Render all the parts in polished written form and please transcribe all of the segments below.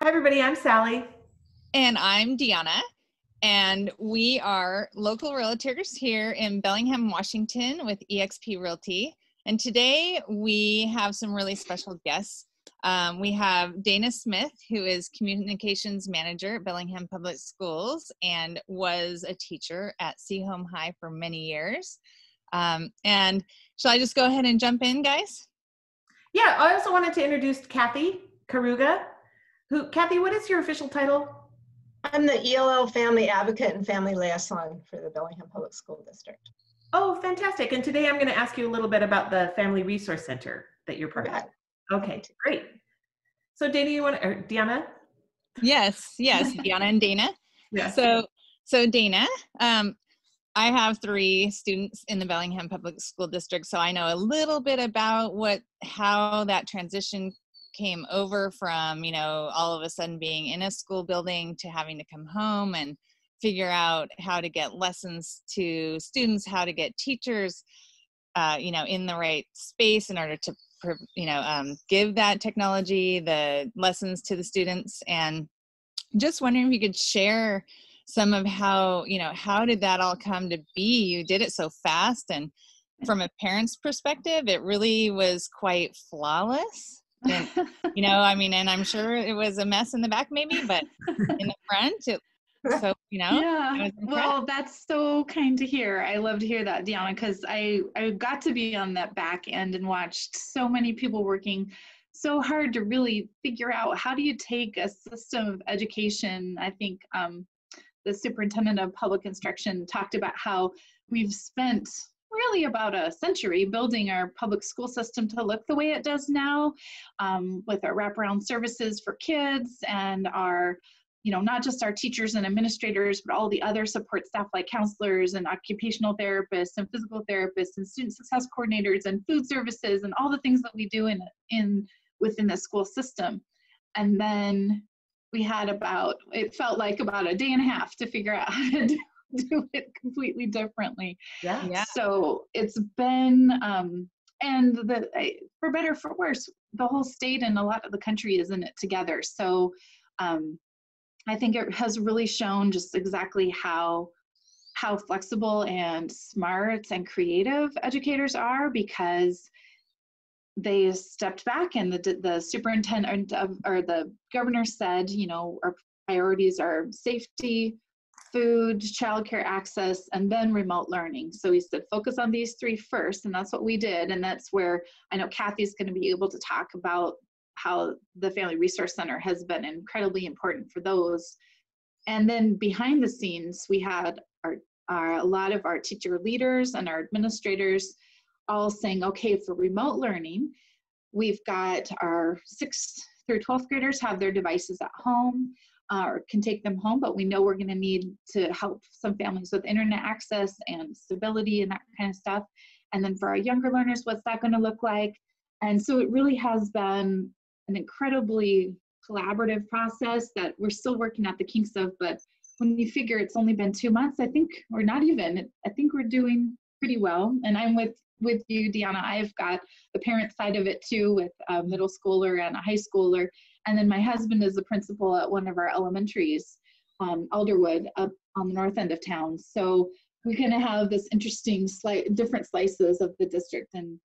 Hi, everybody. I'm Sally. And I'm Deanna, and we are local realtors here in Bellingham, Washington with eXp Realty. And today we have some really special guests. We have Dana Smith, who is Communications Manager at Bellingham Public Schools and was a teacher at Seaholm High for many years. And shall I just go ahead and jump in, guys? Yeah, I also wanted to introduce Kathe Koruga. Kathe, what is your official title? I'm the ELL Family Advocate and Family Liaison for the Bellingham Public School District. Oh, fantastic. And today I'm going to ask you a little bit about the Family Resource Center that you're part of. Okay, great. So Deanna? Yes, Deanna and Dana. Yeah. So Dana, I have 3 students in the Bellingham Public School District, so I know a little bit about how that transition came over from, all of a sudden being in a school building to having to come home and figure out how to get lessons to students, how to get teachers, in the right space in order to, give that technology, the lessons to the students. And just wondering if you could share some of how did that all come to be? You did it so fast, and from a parent's perspective, it really was quite flawless. And, and I'm sure it was a mess in the back maybe, but in the front, Yeah, well, that's so kind to hear. I love to hear that, Deanna, because I got to be on that back end and watched so many people working so hard to really figure out how do you take a system of education. I think the superintendent of public instruction talked about how we've spent really about a century building our public school system to look the way it does now, with our wraparound services for kids and our, not just our teachers and administrators, but all the other support staff like counselors and occupational therapists and physical therapists and student success coordinators and food services and all the things that we do within the school system. And then we had it felt like about a day and a half to figure out how to do it completely differently. Yeah. So it's been, for better or for worse, the whole state and a lot of the country is in it together. So I think it has really shown just exactly how flexible and smart and creative educators are, because they stepped back and the superintendent or the governor said, our priorities are safety, food, childcare access, and then remote learning. So he said, focus on these 3 first, and that's what we did. And that's where I know Kathe's going to be able to talk about how the Family Resource Center has been incredibly important for those. And then behind the scenes, we had a lot of our teacher leaders and our administrators all saying, okay, for remote learning, we've got our 6th through 12th graders have their devices at home, or can take them home, but we know we're going to need to help some families with internet access and stability and that kind of stuff. And then for our younger learners, what's that going to look like? And so it really has been an incredibly collaborative process that we're still working at the kinks of, but when you figure it's only been 2 months, I think, or not even, I think we're doing pretty well. And I'm with you, Deanna. I've got the parent side of it too, with a middle schooler and a high schooler. And then my husband is the principal at one of our elementaries, Alderwood, up on the north end of town. So we kind of have this interesting, different slices of the district. And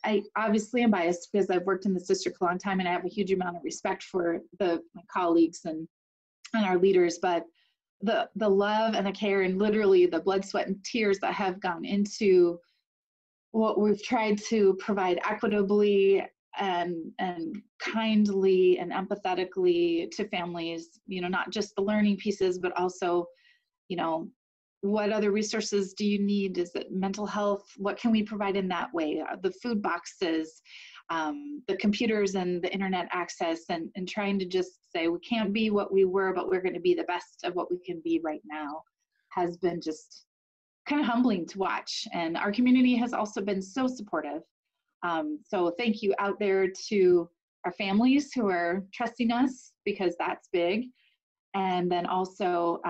I obviously am biased because I've worked in this district a long time and I have a huge amount of respect for my colleagues and our leaders, but the love and the care and literally the blood, sweat, and tears that have gone into what we've tried to provide equitably and kindly and empathetically to families, not just the learning pieces, but also, what other resources do you need? Is it mental health? What can we provide in that way? The food boxes, the computers and the internet access, and trying to just say we can't be what we were, but we're going to be the best of what we can be right now, has been just kind of humbling to watch. And our community has also been so supportive. So thank you out there to our families who are trusting us, because that's big. And then also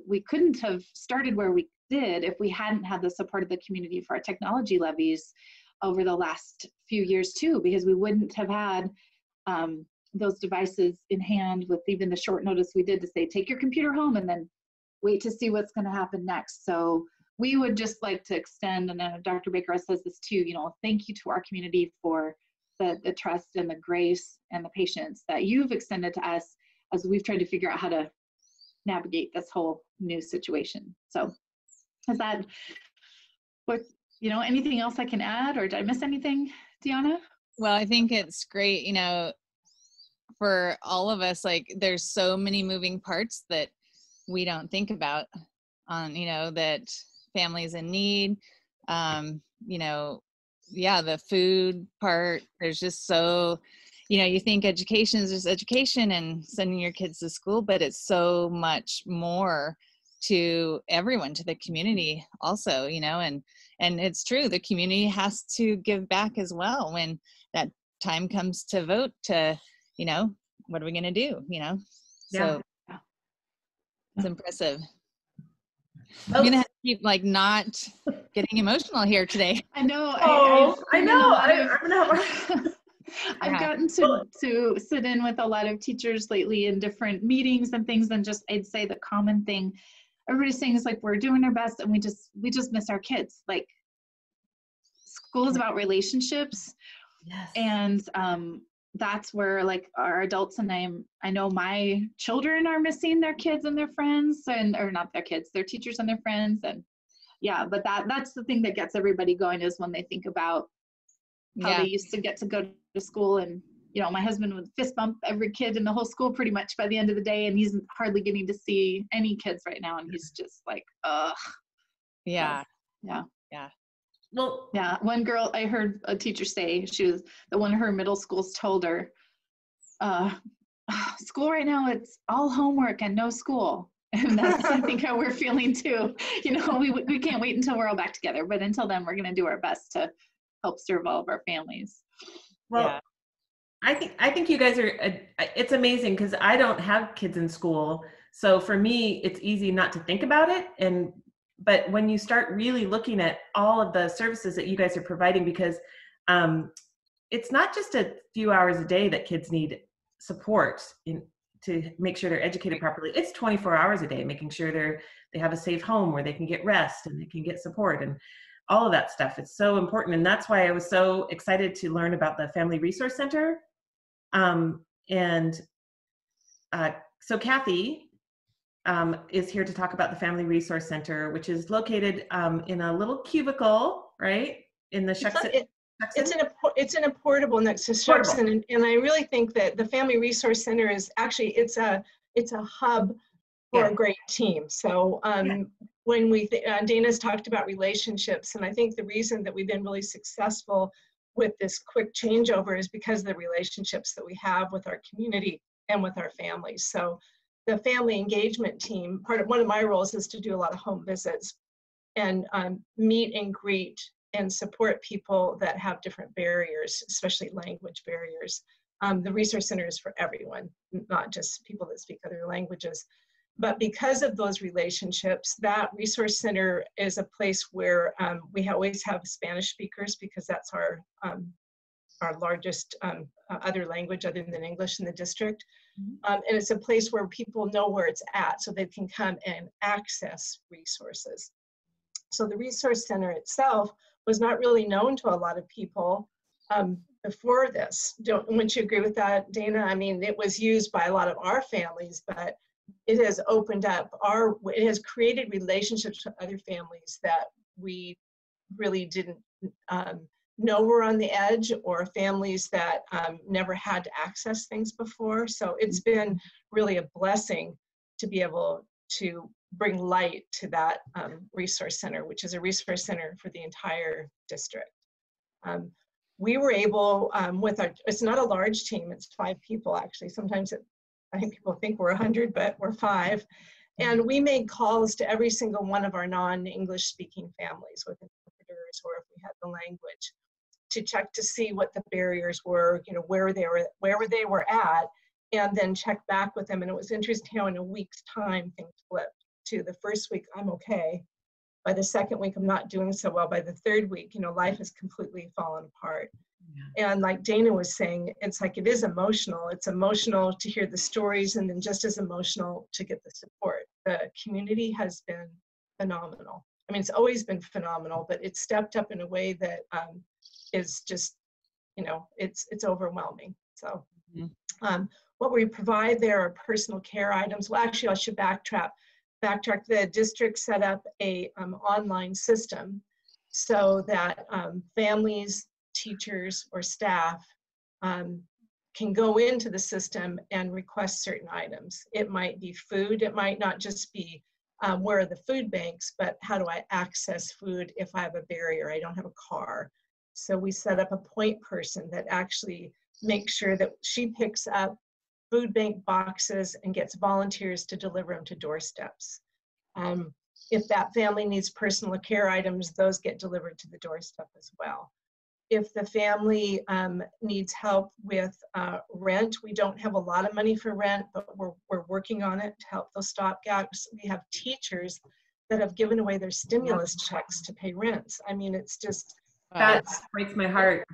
we couldn't have started where we did if we hadn't had the support of the community for our technology levies over the last few years too, because we wouldn't have had those devices in hand with even the short notice we did to say, take your computer home and then wait to see what's going to happen next. So we would just like to extend, and Dr. Baker says this too, thank you to our community for the trust and the grace and the patience that you've extended to us as we've tried to figure out how to navigate this whole new situation. So is that what, anything else I can add, or did I miss anything, Deanna? Well, I think it's great, for all of us, like there's so many moving parts that we don't think about on, that families in need, the food part, there's just so, you think education is just education and sending your kids to school, but it's so much more to everyone, to the community also, and it's true, the community has to give back as well when that time comes to vote to, what are we going to do, so it's impressive. I'm going to have to keep not getting emotional here today. I know. I know. I've gotten to sit in with a lot of teachers lately in different meetings and things, and just I'd say the common thing everybody's saying is like, we're doing our best and we just miss our kids. Like, school is about relationships. Yes. And that's where like our adults, and I know my children are missing their kids and their friends, or not their kids, their teachers and their friends. And yeah, but that's the thing that gets everybody going, is when they think about how they used to get to go to school, and my husband would fist bump every kid in the whole school pretty much by the end of the day, and he's hardly getting to see any kids right now, and he's just like, ugh. Yeah. Yeah. Well, yeah. One girl, I heard a teacher say, she was the one her middle schools told her, school right now, it's all homework and no school. And that's, I think, how we're feeling too. We can't wait until we're all back together, but until then, we're going to do our best to help serve all of our families. Well, I think you guys are, it's amazing because I don't have kids in school. So for me, it's easy not to think about it. But when you start really looking at all of the services that you guys are providing, because it's not just a few hours a day that kids need support to make sure they're educated properly. It's 24 hours a day, making sure they have a safe home where they can get rest and they can get support and all of that stuff. It's so important. And that's why I was so excited to learn about the Family Resource Center. So Kathe is here to talk about the Family Resource Center, which is located in a little cubicle, right? In the It's in a portable next to Shuxon, and I really think that the Family Resource Center is actually, it's a hub for a great team. So when Dana's talked about relationships, and I think the reason that we've been really successful with this quick changeover is because of the relationships that we have with our community and with our families. So the family engagement team, one of my roles is to do a lot of home visits and meet and greet and support people that have different barriers, especially language barriers. The Resource Center is for everyone, not just people that speak other languages. But because of those relationships, that Resource Center is a place where we always have Spanish speakers, because that's our largest other language other than English in the district. And it's a place where people know where it's at, so they can come and access resources. So the Resource Center itself was not really known to a lot of people before this. Wouldn't you agree with that, Dana? I mean, it was used by a lot of our families, but it has opened up it has created relationships with other families that we really didn't know were on the edge, or families that never had to access things before. So it's been really a blessing to be able to bring light to that Resource Center, which is a resource center for the entire district. We were able, it's not a large team, it's 5 people actually. Sometimes I think people think we're 100, but we're 5. And we made calls to every single one of our non-English speaking families with interpreters, or if we had the language, to check to see what the barriers were, where they were at, and then check back with them. And it was interesting how in a week's time things flipped to the first week, I'm okay. By the second week, I'm not doing so well. By the third week, life has completely fallen apart. And like Dana was saying, it's like, it is emotional. It's emotional to hear the stories, and then just as emotional to get the support. The community has been phenomenal. I mean, it's always been phenomenal, but it's stepped up in a way that is just, you know, it's overwhelming. So what we provide there are personal care items. Well, actually, I should backtrack. The district set up a online system so that families, teachers, or staff can go into the system and request certain items. It might be food. It might not just be where are the food banks, but how do I access food if I have a barrier, I don't have a car. So we set up a point person that actually makes sure that she picks up food bank boxes and gets volunteers to deliver them to doorsteps. If that family needs personal care items, those get delivered to the doorstep as well. If the family needs help with rent, we don't have a lot of money for rent, but we're working on it to help those stopgaps. We have teachers that have given away their stimulus checks to pay rents. I mean, it's just, that breaks my heart.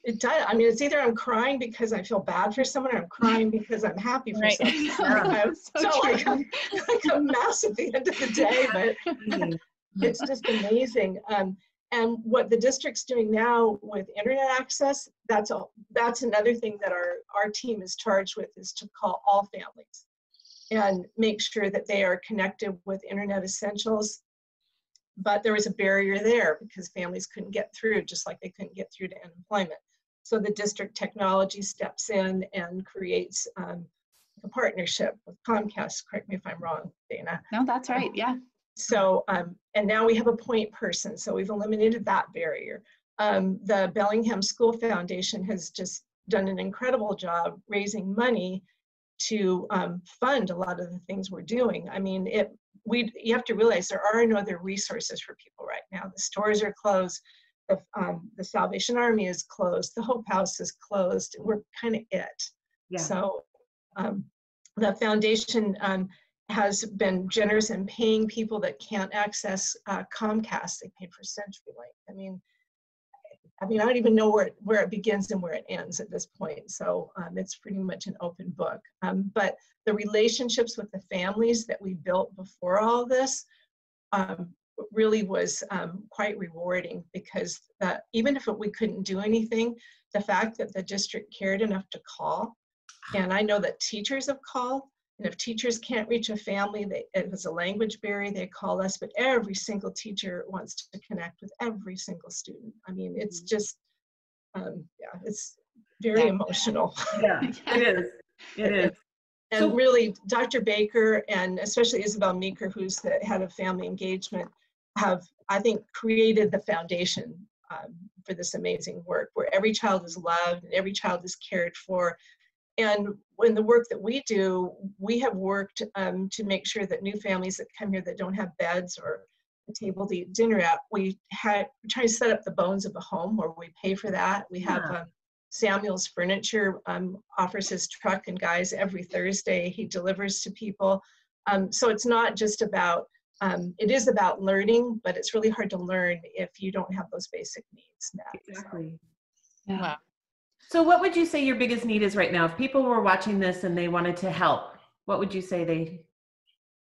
It does. I mean, it's either I'm crying because I feel bad for someone, or I'm crying because I'm happy for someone. Like I'm mess at the end of the day, but it's just amazing. And what the district's doing now with internet access, that's another thing that our team is charged with, is to call all families and make sure that they are connected with internet essentials. But there was a barrier there because families couldn't get through, just like they couldn't get through to unemployment. So the district technology steps in and creates a partnership with Comcast. Correct me if I'm wrong, Dana. No, that's right. Yeah. So, and now we have a point person. So we've eliminated that barrier. The Bellingham School Foundation has just done an incredible job raising money to fund a lot of the things we're doing. I mean, you have to realize there are no other resources for people right now. The stores are closed. The Salvation Army is closed. The Hope House is closed. We're kind of it. Yeah. So the foundation has been generous in paying people that can't access Comcast. They paid for CenturyLink. I mean, I don't even know where it begins and where it ends at this point. So it's pretty much an open book. But the relationships with the families that we built before all this really was quite rewarding, because even if we couldn't do anything, the fact that the district cared enough to call, and I know that teachers have called, and if teachers can't reach a family, if it's a language barrier, they call us, but every single teacher wants to connect with every single student. I mean, it's just, it's very emotional. Yeah, it is. It is. And so, really, Dr. Baker and especially Isabel Meeker, who's the head of family engagement, have, I think, created the foundation for this amazing work where every child is loved and every child is cared for. And in the work that we do, we have worked to make sure that new families that come here that don't have beds or a table to eat dinner at, we try to set up the bones of a home where we pay for that. We have Samuel's Furniture offers his truck and guys every Thursday. He delivers to people. So it's not just about, it is about learning, but it's really hard to learn if you don't have those basic needs met. Exactly. Yeah. Wow. So what would you say your biggest need is right now? If people were watching this and they wanted to help, what would you say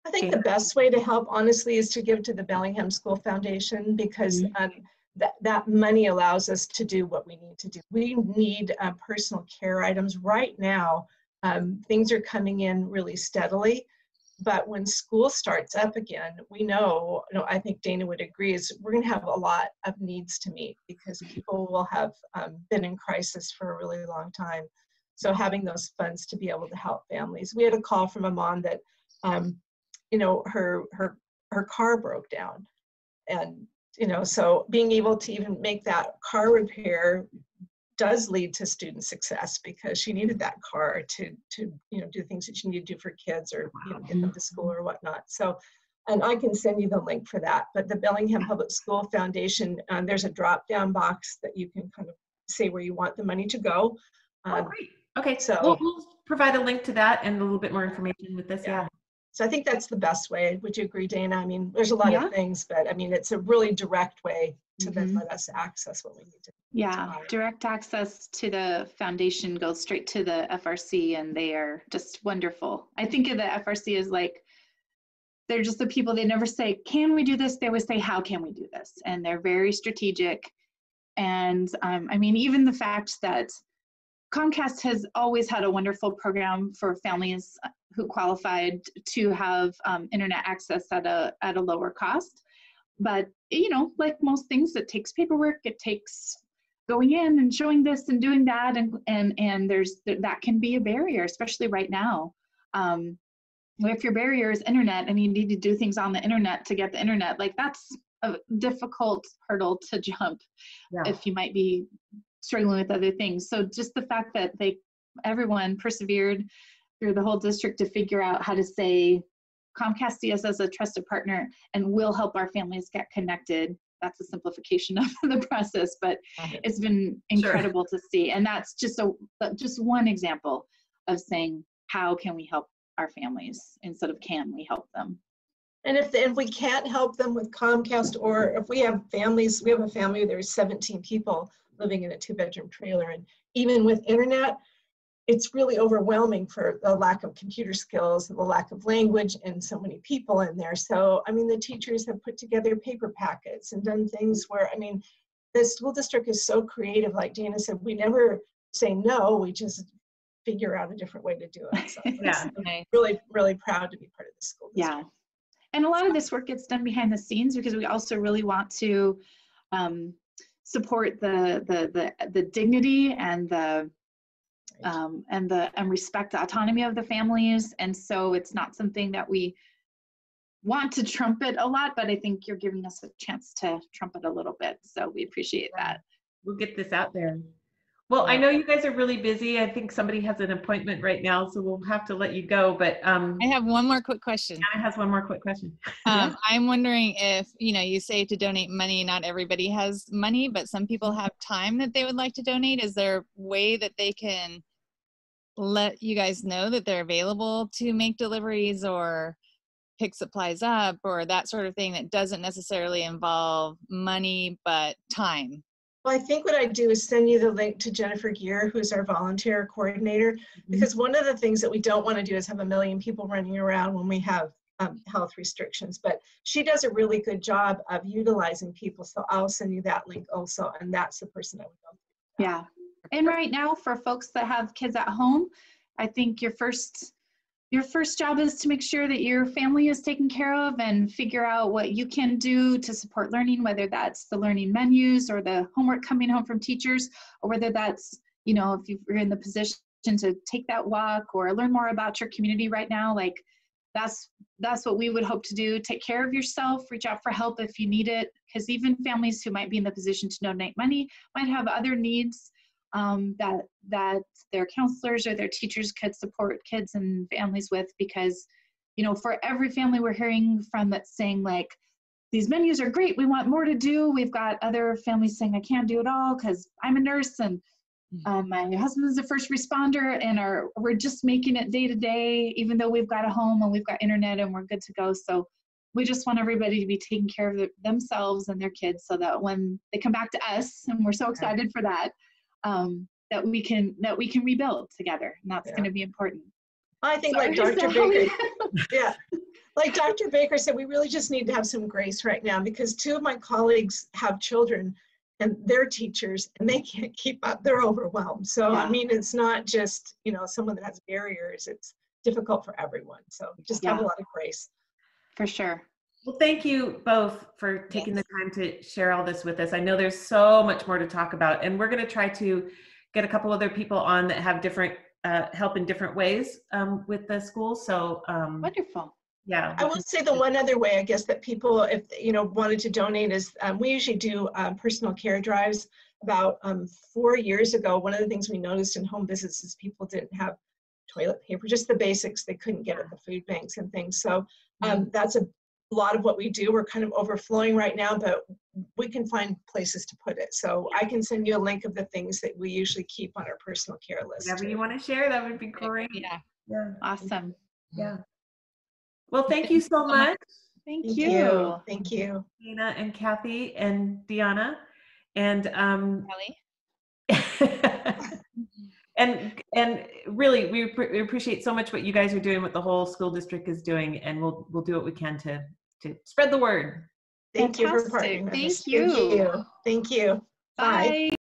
I think the best way to help, honestly, is to give to the Bellingham School Foundation, because that money allows us to do what we need to do. We need personal care items right now. Things are coming in really steadily, but when school starts up again, we know, I think Dana would agree, is we're going to have a lot of needs to meet because people will have been in crisis for a really long time. So having those funds to be able to help families. We had a call from a mom that, her car broke down, and so being able to even make that car repair does lead to student success, because she needed that car to do things that she needed to do for kids, or get them to school or whatnot. So, and I can send you the link for that. But the Bellingham Public School Foundation, there's a drop-down box that you can kind of say where you want the money to go. Great. Okay, so we'll provide a link to that and a little bit more information with this. Yeah. So I think that's the best way. Would you agree, Dana? I mean, there's a lot of things, but I mean, it's a really direct way to then let us access what we need to. Yeah, direct access to the foundation goes straight to the FRC, and they are just wonderful. I think of the FRC as like, they're just the people, they never say, can we do this? They always say, how can we do this? And they're very strategic. And I mean, even the fact that Comcast has always had a wonderful program for families who qualified to have internet access at a lower cost. But, you know, like most things, it takes paperwork, it takes going in and showing this and doing that. And that can be a barrier, especially right now. If your barrier is internet and you need to do things on the internet to get the internet, like that's a difficult hurdle to jump if you might be struggling with other things. So just the fact that everyone persevered through the whole district to figure out how to say, Comcast sees us as a trusted partner and will help our families get connected. That's a simplification of the process, but it's been incredible to see. And that's just one example of saying, how can we help our families instead of can we help them? And if we can't help them with Comcast, or if we have families, we have a family, there's 17 people living in a 2-bedroom trailer. And even with internet, it's really overwhelming for the lack of computer skills and the lack of language and so many people in there. So, I mean, the teachers have put together paper packets and done things where, I mean, the school district is so creative. Like Dana said, we never say no, we just figure out a different way to do it. So I'm really, really proud to be part of the school district. Yeah. And a lot of this work gets done behind the scenes because we also really want to support the dignity and and respect the autonomy of the families. And so it's not something that we want to trumpet a lot, but I think you're giving us a chance to trumpet a little bit. So we appreciate that. We'll get this out there. Well, I know you guys are really busy. I think somebody has an appointment right now, so we'll have to let you go. But I have one more quick question. Anna has one more quick question. I'm wondering if, you say to donate money, not everybody has money, but some people have time that they would like to donate. Is there a way that they can let you guys know that they're available to make deliveries or pick supplies up or that sort of thing that doesn't necessarily involve money, but time? Well, I think what I do is send you the link to Jennifer Gear, who's our volunteer coordinator, because one of the things that we don't want to do is have a million people running around when we have health restrictions, but she does a really good job of utilizing people. So I'll send you that link also, and that's the person I would go through. Yeah. And right now, for folks that have kids at home, I think your first job is to make sure that your family is taken care of and figure out what you can do to support learning, whether that's the learning menus or the homework coming home from teachers, or whether that's, if you're in the position to take that walk or learn more about your community right now, like that's what we would hope to do. Take care of yourself, reach out for help if you need it, because even families who might be in the position to donate money might have other needs that their counselors or their teachers could support kids and families with, because, for every family we're hearing from that's saying like, these menus are great, we want more to do. We've got other families saying, I can't do it all because I'm a nurse and my husband's a first responder and we're just making it day to day, even though we've got a home and we've got internet and we're good to go. So we just want everybody to be taking care of themselves and their kids so that when they come back to us, and we're so excited for that, that we can rebuild together, and that's going to be important. I think like Dr. Baker, like Dr. Baker said, we really just need to have some grace right now, because 2 of my colleagues have children and they're teachers and they can't keep up, they're overwhelmed. So I mean, it's not just, someone that has barriers, it's difficult for everyone. So just have a lot of grace. For sure. Well, thank you both for taking the time to share all this with us. I know there's so much more to talk about, and we're going to try to get a couple other people on that have different help in different ways with the school. So wonderful. Yeah. I will say the one other way, I guess, that people, if wanted to donate is we usually do personal care drives. About 4 years ago, one of the things we noticed in home visits is people didn't have toilet paper, just the basics they couldn't get at the food banks and things. So that's a lot of what we do. We're kind of overflowing right now, but we can find places to put it. So I can send you a link of the things that we usually keep on our personal care list. Whatever you want to share, that would be great. Yeah. Yeah. Awesome. Yeah. Well, thank you so much, Thank Thank you. you. Thank you. Dina and Kathe and Deanna. And Kelly? and really, we appreciate so much what you guys are doing, what the whole school district is doing, and we'll do what we can to spread the word. Thank you for Fantastic. partnering with Thank us. you. Thank you. Thank you. Bye. Bye.